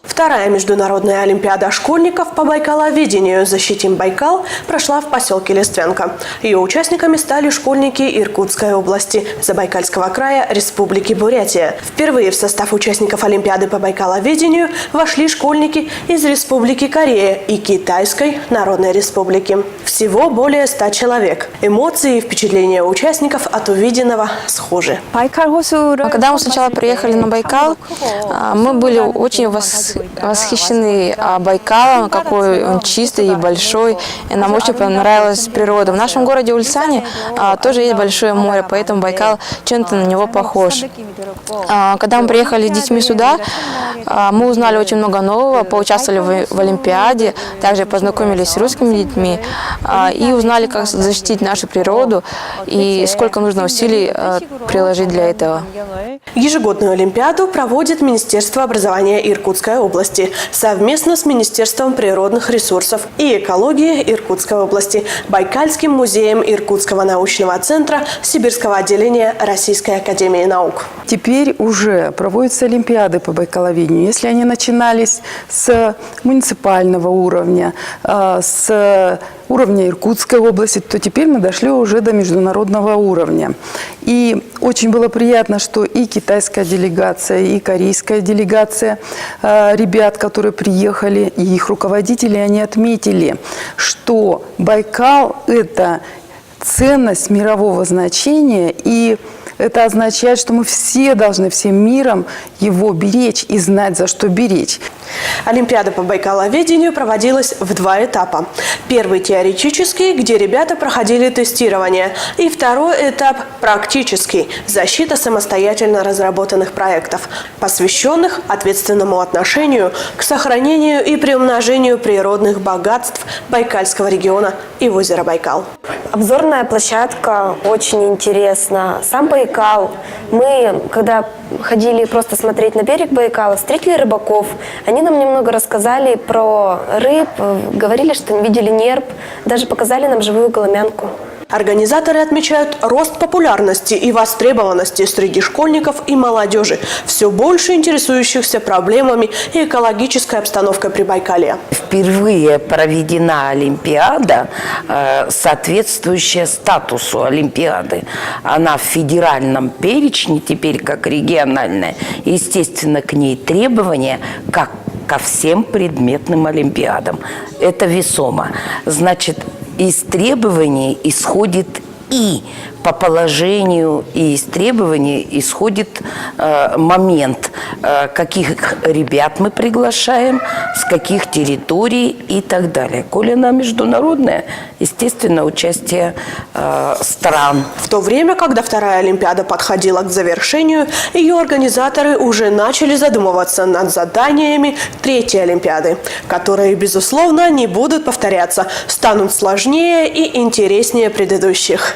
Вторая международная олимпиада школьников по байкаловедению «Защитим Байкал» прошла в поселке Лиственка. Ее участниками стали школьники Иркутской области, Забайкальского края, Республики Бурятия. Впервые в состав участников олимпиады по байкаловедению вошли школьники из Республики Корея и Китайской Народной Республики. Всего более 100 человек. Эмоции и впечатления участников от увиденного схожи. Когда мы сначала приехали на Байкал, мы были очень восхищены Байкалом, какой он чистый и большой. И нам очень понравилась природа. В нашем городе Ульсане тоже есть большое море, поэтому Байкал чем-то на него похож. Когда мы приехали с детьми сюда, мы узнали очень много нового, поучаствовали в Олимпиаде, также познакомились с русскими детьми и узнали, как защитить нашу природу и сколько нужно усилий приложить для этого. Ежегодную олимпиаду проводит Министерство образования Иркутской области совместно с Министерством природных ресурсов и экологии Иркутской области, Байкальским музеем Иркутского научного центра, Сибирского отделения Российской академии наук. Теперь уже проводятся олимпиады по байкаловедению. Если они начинались с муниципального уровня, с уровня Иркутской области, то теперь мы дошли уже до международного уровня. И очень было приятно, что и китайская делегация, и корейская делегация ребят, которые приехали, и их руководители, они отметили, что Байкал – это ценность мирового значения, и это означает, что мы все должны всем миром его беречь и знать, за что беречь. Олимпиада по байкаловедению проводилась в 2 этапа. Первый теоретический, где ребята проходили тестирование. И второй этап практический – защита самостоятельно разработанных проектов, посвященных ответственному отношению к сохранению и приумножению природных богатств Байкальского региона и озера Байкал. Обзорная площадка очень интересна. Сам Байкал. Мы, когда ходили просто смотреть на берег Байкала, встретили рыбаков. Они нам немного рассказали про рыб, говорили, что видели нерп, даже показали нам живую голомянку. Организаторы отмечают рост популярности и востребованности среди школьников и молодежи, все больше интересующихся проблемами и экологической обстановкой Прибайкалья. Впервые проведена Олимпиада, соответствующая статусу Олимпиады. Она в федеральном перечне, теперь как региональная. Естественно, к ней требования, как ко всем предметным Олимпиадам. Это весомо. Значит, из требований исходит и по положению, и из требований исходит момент, каких ребят мы приглашаем, с каких территорий и так далее. Коли она международная, естественно, участие стран. В то время, когда вторая Олимпиада подходила к завершению, ее организаторы уже начали задумываться над заданиями третьей Олимпиады, которые, безусловно, не будут повторяться, станут сложнее и интереснее предыдущих.